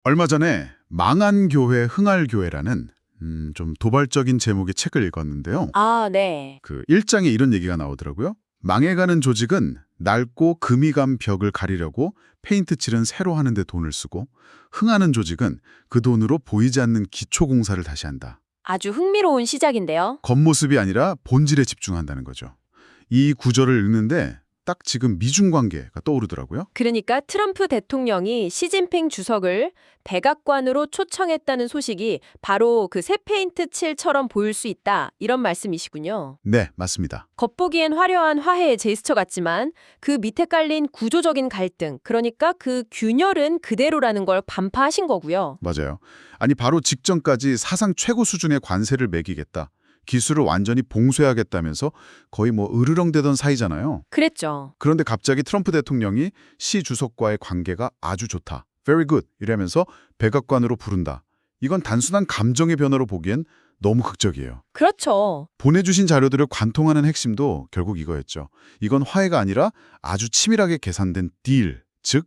얼마 전에 망한 교회 흥할교회라는 좀 도발적인 제목의 책을 읽었는데요. 아, 네. 그 1장에 이런 얘기가 나오더라고요. 망해가는 조직은 낡고 금이 간 벽을 가리려고 페인트 칠은 새로 하는데 돈을 쓰고, 흥하는 조직은 그 돈으로 보이지 않는 기초공사를 다시 한다. 아주 흥미로운 시작인데요. 겉모습이 아니라 본질에 집중한다는 거죠. 이 구절을 읽는데 딱 지금 미중관계가 떠오르더라고요. 그러니까 트럼프 대통령이 시진핑 주석을 백악관으로 초청했다는 소식이 바로 그 새 페인트 칠처럼 보일 수 있다, 이런 말씀이시군요. 네, 맞습니다. 겉보기엔 화려한 화해의 제스처 같지만 그 밑에 깔린 구조적인 갈등, 그러니까 그 균열은 그대로라는 걸 반파하신 거고요. 맞아요. 아니 바로 직전까지 사상 최고 수준의 관세를 매기겠다. 기술을 완전히 봉쇄하겠다면서 거의 으르렁대던 사이잖아요. 그랬죠. 그런데 갑자기 트럼프 대통령이 시 주석과의 관계가 아주 좋다. Very good. 이러면서 백악관으로 부른다. 이건 단순한 감정의 변화로 보기엔 너무 극적이에요. 그렇죠. 보내주신 자료들을 관통하는 핵심도 결국 이거였죠. 이건 화해가 아니라 아주 치밀하게 계산된 딜, 즉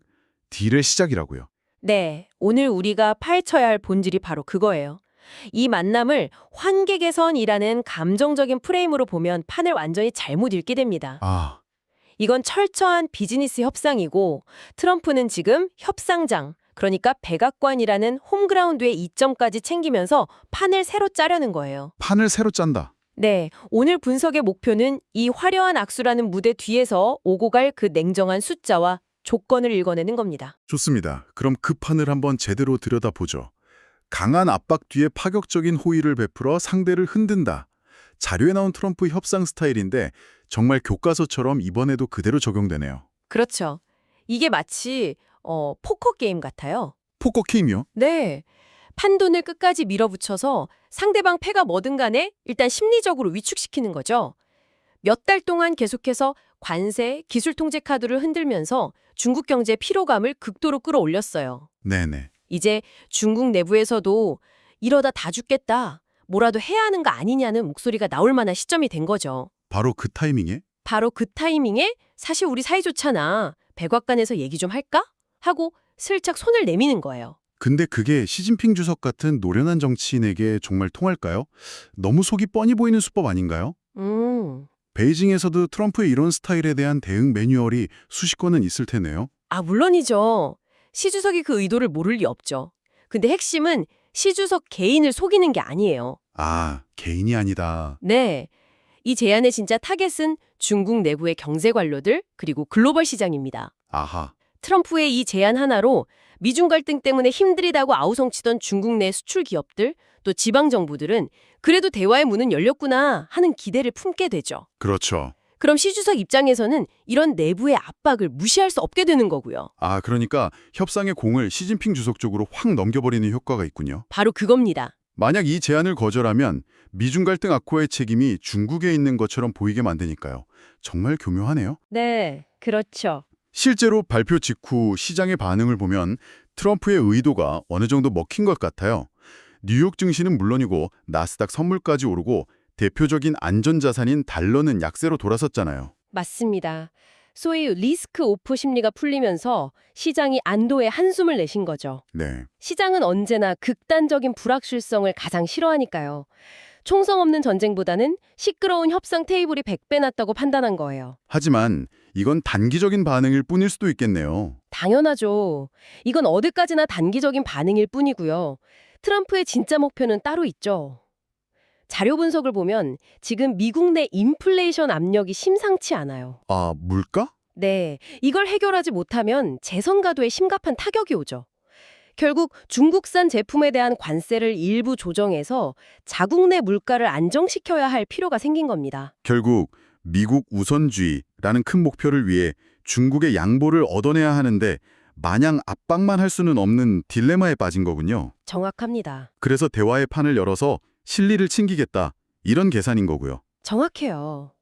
딜의 시작이라고요. 네, 오늘 우리가 파헤쳐야 할 본질이 바로 그거예요. 이 만남을 환계 개선이라는 감정적인 프레임으로 보면 판을 완전히 잘못 읽게 됩니다. 아, 이건 철저한 비즈니스 협상이고, 트럼프는 지금 협상장, 그러니까 백악관이라는 홈그라운드의 이점까지 챙기면서 판을 새로 짜려는 거예요. 판을 새로 짠다. 네, 오늘 분석의 목표는 이 화려한 악수라는 무대 뒤에서 오고 갈 그 냉정한 숫자와 조건을 읽어내는 겁니다. 좋습니다. 그럼 그 판을 한번 제대로 들여다보죠. 강한 압박 뒤에 파격적인 호의를 베풀어 상대를 흔든다. 자료에 나온 트럼프 협상 스타일인데 정말 교과서처럼 이번에도 그대로 적용되네요. 그렇죠. 이게 마치 포커 게임 같아요. 포커 게임이요? 네. 판돈을 끝까지 밀어붙여서 상대방 패가 뭐든 간에 일단 심리적으로 위축시키는 거죠. 몇 달 동안 계속해서 관세, 기술 통제 카드를 흔들면서 중국 경제 피로감을 극도로 끌어올렸어요. 네네. 이제 중국 내부에서도 이러다 다 죽겠다, 뭐라도 해야 하는 거 아니냐는 목소리가 나올 만한 시점이 된 거죠. 바로 그 타이밍에? 바로 그 타이밍에 사실 우리 사이 좋잖아, 백악관에서 얘기 좀 할까? 하고 슬쩍 손을 내미는 거예요. 근데 그게 시진핑 주석 같은 노련한 정치인에게 정말 통할까요? 너무 속이 뻔히 보이는 수법 아닌가요? 베이징에서도 트럼프의 이런 스타일에 대한 대응 매뉴얼이 수십 건은 있을 테네요. 물론이죠. 시 주석이 그 의도를 모를 리 없죠. 근데 핵심은 시 주석 개인을 속이는 게 아니에요. 아, 개인이 아니다. 네. 이 제안의 진짜 타겟은 중국 내부의 경제 관료들, 그리고 글로벌 시장입니다. 아하. 트럼프의 이 제안 하나로 미중 갈등 때문에 힘들이다고 아우성치던 중국 내 수출 기업들, 또 지방 정부들은 그래도 대화의 문은 열렸구나 하는 기대를 품게 되죠. 그렇죠. 그럼 시 주석 입장에서는 이런 내부의 압박을 무시할 수 없게 되는 거고요. 아, 그러니까 협상의 공을 시진핑 주석 쪽으로 확 넘겨버리는 효과가 있군요. 바로 그겁니다. 만약 이 제안을 거절하면 미중 갈등 악화의 책임이 중국에 있는 것처럼 보이게 만드니까요. 정말 교묘하네요. 네, 그렇죠. 실제로 발표 직후 시장의 반응을 보면 트럼프의 의도가 어느 정도 먹힌 것 같아요. 뉴욕 증시는 물론이고 나스닥 선물까지 오르고 대표적인 안전자산인 달러는 약세로 돌아섰잖아요. 맞습니다. 소위 리스크 오프 심리가 풀리면서 시장이 안도의 한숨을 내신 거죠. 네. 시장은 언제나 극단적인 불확실성을 가장 싫어하니까요. 총성 없는 전쟁보다는 시끄러운 협상 테이블이 100배 낫다고 판단한 거예요. 하지만 이건 단기적인 반응일 뿐일 수도 있겠네요. 당연하죠. 이건 어디까지나 단기적인 반응일 뿐이고요. 트럼프의 진짜 목표는 따로 있죠. 자료 분석을 보면 지금 미국 내 인플레이션 압력이 심상치 않아요. 아, 물가? 네, 이걸 해결하지 못하면 재선 가도에 심각한 타격이 오죠. 결국 중국산 제품에 대한 관세를 일부 조정해서 자국 내 물가를 안정시켜야 할 필요가 생긴 겁니다. 결국 미국 우선주의라는 큰 목표를 위해 중국의 양보를 얻어내야 하는데 마냥 압박만 할 수는 없는 딜레마에 빠진 거군요. 정확합니다. 그래서 대화의 판을 열어서 실리를 챙기겠다. 이런 계산인 거고요. 정확해요.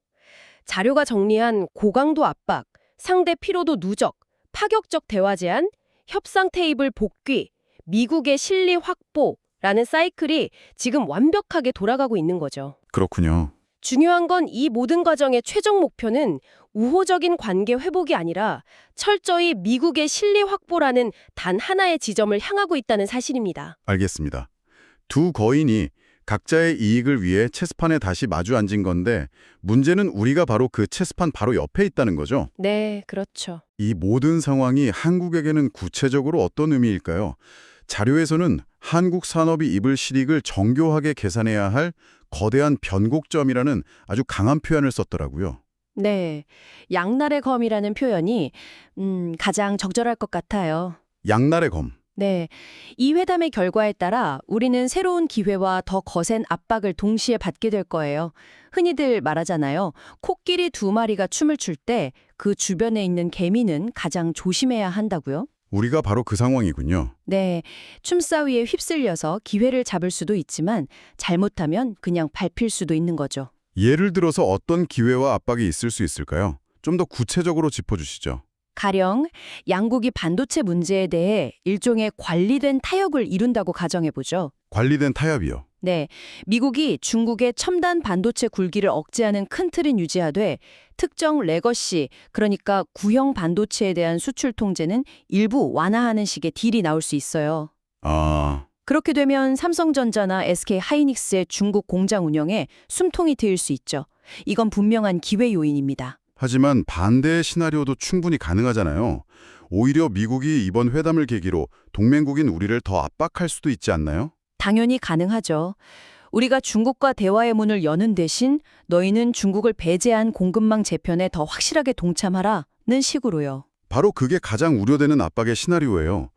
자료가 정리한 고강도 압박, 상대 피로도 누적, 파격적 대화 제안, 협상 테이블 복귀, 미국의 실리 확보라는 사이클이 지금 완벽하게 돌아가고 있는 거죠. 그렇군요. 중요한 건 이 모든 과정의 최종 목표는 우호적인 관계 회복이 아니라 철저히 미국의 실리 확보라는 단 하나의 지점을 향하고 있다는 사실입니다. 알겠습니다. 두 거인이 각자의 이익을 위해 체스판에 다시 마주 앉은 건데 문제는 우리가 바로 그 체스판 바로 옆에 있다는 거죠. 네, 그렇죠. 이 모든 상황이 한국에게는 구체적으로 어떤 의미일까요? 자료에서는 한국 산업이 입을 실익을 정교하게 계산해야 할 거대한 변곡점이라는 아주 강한 표현을 썼더라고요. 네, 양날의 검이라는 표현이 가장 적절할 것 같아요. 양날의 검. 네, 이 회담의 결과에 따라 우리는 새로운 기회와 더 거센 압박을 동시에 받게 될 거예요. 흔히들 말하잖아요. 코끼리 두 마리가 춤을 출 때 그 주변에 있는 개미는 가장 조심해야 한다고요. 우리가 바로 그 상황이군요. 네, 춤사위에 휩쓸려서 기회를 잡을 수도 있지만 잘못하면 그냥 밟힐 수도 있는 거죠. 예를 들어서 어떤 기회와 압박이 있을 수 있을까요? 좀 더 구체적으로 짚어주시죠. 가령 양국이 반도체 문제에 대해 일종의 관리된 타협을 이룬다고 가정해보죠. 관리된 타협이요. 네, 미국이 중국의 첨단 반도체 굴기를 억제하는 큰 틀은 유지하되 특정 레거시, 그러니까 구형 반도체에 대한 수출 통제는 일부 완화하는 식의 딜이 나올 수 있어요. 아, 그렇게 되면 삼성전자나 SK 하이닉스의 중국 공장 운영에 숨통이 트일 수 있죠. 이건 분명한 기회 요인입니다. 하지만 반대의 시나리오도 충분히 가능하잖아요. 오히려 미국이 이번 회담을 계기로 동맹국인 우리를 더 압박할 수도 있지 않나요? 당연히 가능하죠. 우리가 중국과 대화의 문을 여는 대신 너희는 중국을 배제한 공급망 재편에 더 확실하게 동참하라는 식으로요. 바로 그게 가장 우려되는 압박의 시나리오예요.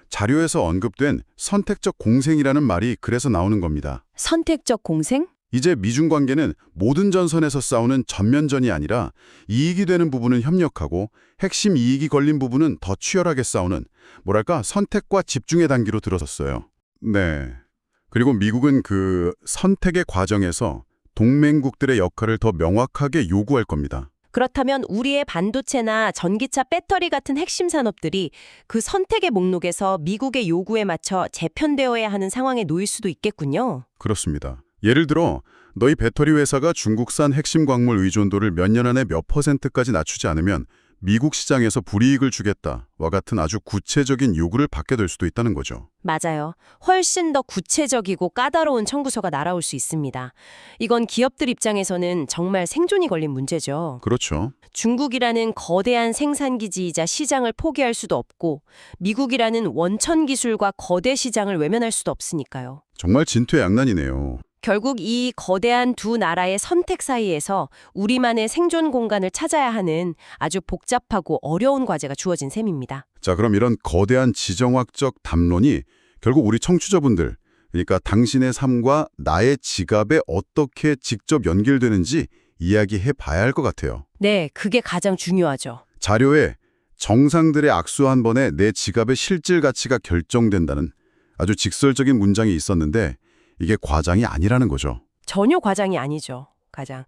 자료에서 언급된 선택적 공생이라는 말이 그래서 나오는 겁니다. 선택적 공생? 이제 미중 관계는 모든 전선에서 싸우는 전면전이 아니라 이익이 되는 부분은 협력하고 핵심 이익이 걸린 부분은 더 치열하게 싸우는 뭐랄까 선택과 집중의 단계로 들어섰어요. 네. 그리고 미국은 그 선택의 과정에서 동맹국들의 역할을 더 명확하게 요구할 겁니다. 그렇다면 우리의 반도체나 전기차 배터리 같은 핵심 산업들이 그 선택의 목록에서 미국의 요구에 맞춰 재편되어야 하는 상황에 놓일 수도 있겠군요. 그렇습니다. 예를 들어 너희 배터리 회사가 중국산 핵심 광물 의존도를 몇 년 안에 몇 %까지 낮추지 않으면 미국 시장에서 불이익을 주겠다와 같은 아주 구체적인 요구를 받게 될 수도 있다는 거죠. 맞아요. 훨씬 더 구체적이고 까다로운 청구서가 날아올 수 있습니다. 이건 기업들 입장에서는 정말 생존이 걸린 문제죠. 그렇죠. 중국이라는 거대한 생산기지이자 시장을 포기할 수도 없고 미국이라는 원천 기술과 거대 시장을 외면할 수도 없으니까요. 정말 진퇴양난이네요. 결국 이 거대한 두 나라의 선택 사이에서 우리만의 생존 공간을 찾아야 하는 아주 복잡하고 어려운 과제가 주어진 셈입니다. 자, 그럼 이런 거대한 지정학적 담론이 결국 우리 청취자분들, 그러니까 당신의 삶과 나의 지갑에 어떻게 직접 연결되는지 이야기해 봐야 할 것 같아요. 네, 그게 가장 중요하죠. 자료에 정상들의 악수 한 번에 내 지갑의 실질 가치가 결정된다는 아주 직설적인 문장이 있었는데 이게 과장이 아니라는 거죠. 전혀 과장이 아니죠. 가장.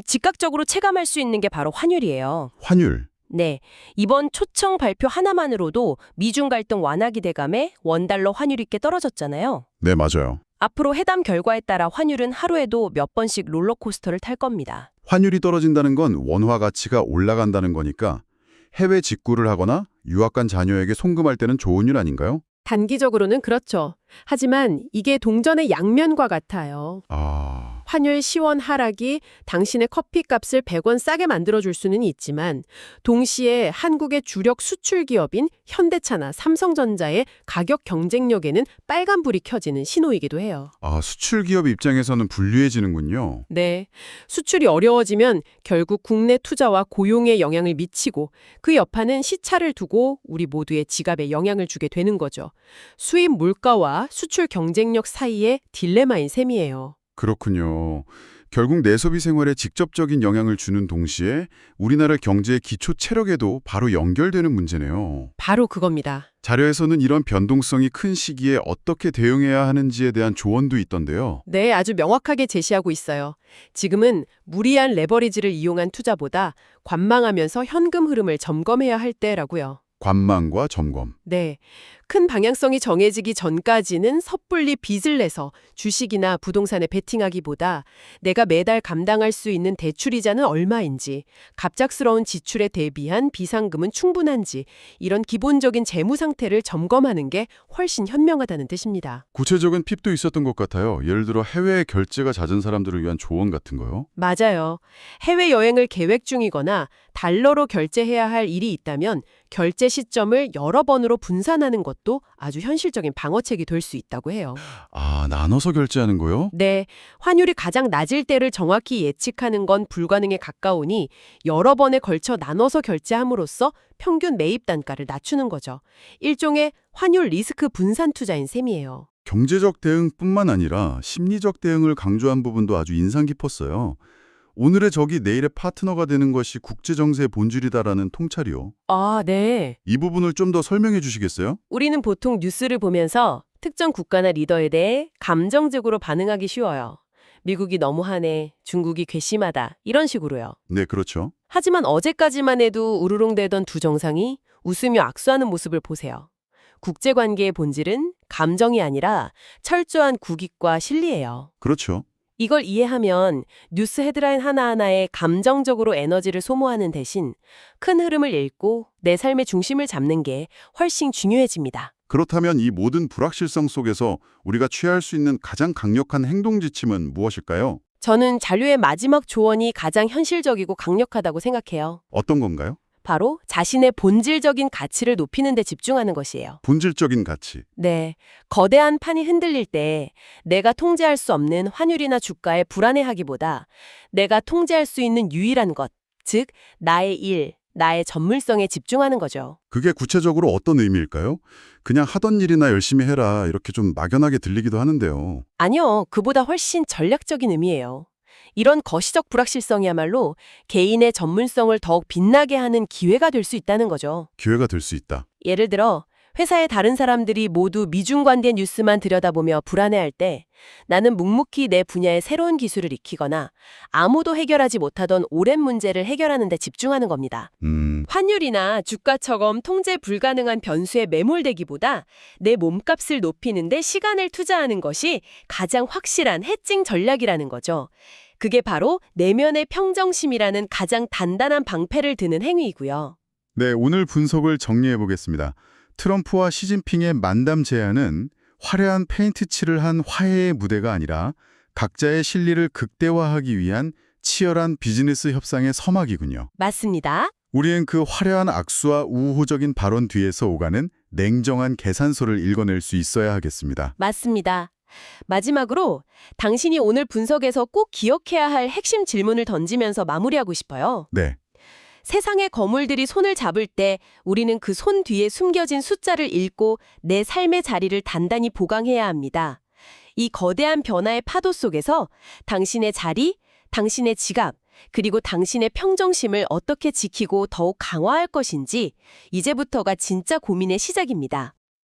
즉각적으로 체감할 수 있는 게 바로 환율이에요. 환율. 네, 이번 초청 발표 하나만으로도 미중 갈등 완화 기대감에 원달러 환율이 꽤 떨어졌잖아요. 네, 맞아요. 앞으로 회담 결과에 따라 환율은 하루에도 몇 번씩 롤러코스터를 탈 겁니다. 환율이 떨어진다는 건 원화 가치가 올라간다는 거니까 해외 직구를 하거나 유학 간 자녀에게 송금할 때는 좋은 일 아닌가요? 단기적으로는 그렇죠. 하지만 이게 동전의 양면과 같아요. 아, 환율 시원 하락이 당신의 커피값을 100원 싸게 만들어줄 수는 있지만 동시에 한국의 주력 수출 기업인 현대차나 삼성전자의 가격 경쟁력에는 빨간불이 켜지는 신호이기도 해요. 수출 기업 입장에서는 불리해지는군요. 네, 수출이 어려워지면 결국 국내 투자와 고용에 영향을 미치고 그 여파는 시차를 두고 우리 모두의 지갑에 영향을 주게 되는 거죠. 수입 물가와 수출 경쟁력 사이의 딜레마인 셈이에요. 그렇군요. 결국 내소비 생활에 직접적인 영향을 주는 동시에 우리나라 경제의 기초 체력에도 바로 연결되는 문제네요. 바로 그겁니다. 자료에서는 이런 변동성이 큰 시기에 어떻게 대응해야 하는지에 대한 조언도 있던데요. 네, 아주 명확하게 제시하고 있어요. 지금은 무리한 레버리지를 이용한 투자보다 관망하면서 현금 흐름을 점검해야 할 때라고요. 관망과 점검. 네, 큰 방향성이 정해지기 전까지는 섣불리 빚을 내서 주식이나 부동산에 베팅하기보다 내가 매달 감당할 수 있는 대출이자는 얼마인지, 갑작스러운 지출에 대비한 비상금은 충분한지 이런 기본적인 재무 상태를 점검하는 게 훨씬 현명하다는 뜻입니다. 구체적인 팁도 있었던 것 같아요. 예를 들어 해외 결제가 잦은 사람들을 위한 조언 같은 거요. 맞아요. 해외여행을 계획 중이거나 달러로 결제해야 할 일이 있다면 결제 시점을 여러 번으로 분산하는 것도 아주 현실적인 방어책이 될 수 있다고 해요. 아, 나눠서 결제하는 거요? 네, 환율이 가장 낮을 때를 정확히 예측하는 건 불가능에 가까우니 여러 번에 걸쳐 나눠서 결제함으로써 평균 매입 단가를 낮추는 거죠. 일종의 환율 리스크 분산 투자인 셈이에요. 경제적 대응뿐만 아니라 심리적 대응을 강조한 부분도 아주 인상 깊었어요. 오늘의 적이 내일의 파트너가 되는 것이 국제정세의 본질이다라는 통찰이요. 아, 네. 이 부분을 좀 더 설명해 주시겠어요? 우리는 보통 뉴스를 보면서 특정 국가나 리더에 대해 감정적으로 반응하기 쉬워요. 미국이 너무하네, 중국이 괘씸하다, 이런 식으로요. 네, 그렇죠. 하지만 어제까지만 해도 우르릉대던 두 정상이 웃으며 악수하는 모습을 보세요. 국제관계의 본질은 감정이 아니라 철저한 국익과 실리예요. 그렇죠. 이걸 이해하면 뉴스 헤드라인 하나하나에 감정적으로 에너지를 소모하는 대신 큰 흐름을 읽고 내 삶의 중심을 잡는 게 훨씬 중요해집니다. 그렇다면 이 모든 불확실성 속에서 우리가 취할 수 있는 가장 강력한 행동 지침은 무엇일까요? 저는 잔류의 마지막 조언이 가장 현실적이고 강력하다고 생각해요. 어떤 건가요? 바로 자신의 본질적인 가치를 높이는 데 집중하는 것이에요. 본질적인 가치. 네, 거대한 판이 흔들릴 때 내가 통제할 수 없는 환율이나 주가에 불안해하기보다 내가 통제할 수 있는 유일한 것, 즉 나의 일, 나의 전문성에 집중하는 거죠. 그게 구체적으로 어떤 의미일까요? 그냥 하던 일이나 열심히 해라 이렇게 좀 막연하게 들리기도 하는데요. 아니요, 그보다 훨씬 전략적인 의미예요. 이런 거시적 불확실성이야말로 개인의 전문성을 더욱 빛나게 하는 기회가 될 수 있다는 거죠. 기회가 될 수 있다. 예를 들어 회사의 다른 사람들이 모두 미중관계 뉴스만 들여다보며 불안해할 때 나는 묵묵히 내 분야의 새로운 기술을 익히거나 아무도 해결하지 못하던 오랜 문제를 해결하는 데 집중하는 겁니다. 환율이나 주가처럼 통제 불가능한 변수에 매몰되기보다 내 몸값을 높이는 데 시간을 투자하는 것이 가장 확실한 해칭 전략이라는 거죠. 그게 바로 내면의 평정심이라는 가장 단단한 방패를 드는 행위이고요. 네, 오늘 분석을 정리해 보겠습니다. 트럼프와 시진핑의 만담 제안은 화려한 페인트 칠을 한 화해의 무대가 아니라 각자의 실리를 극대화하기 위한 치열한 비즈니스 협상의 서막이군요. 맞습니다. 우리는 그 화려한 악수와 우호적인 발언 뒤에서 오가는 냉정한 계산서를 읽어낼 수 있어야 하겠습니다. 맞습니다. 마지막으로 당신이 오늘 분석에서 꼭 기억해야 할 핵심 질문을 던지면서 마무리하고 싶어요. 네. 세상의 거물들이 손을 잡을 때 우리는 그 손 뒤에 숨겨진 숫자를 읽고 내 삶의 자리를 단단히 보강해야 합니다. 이 거대한 변화의 파도 속에서 당신의 자리, 당신의 지갑, 그리고 당신의 평정심을 어떻게 지키고 더욱 강화할 것인지 이제부터가 진짜 고민의 시작입니다.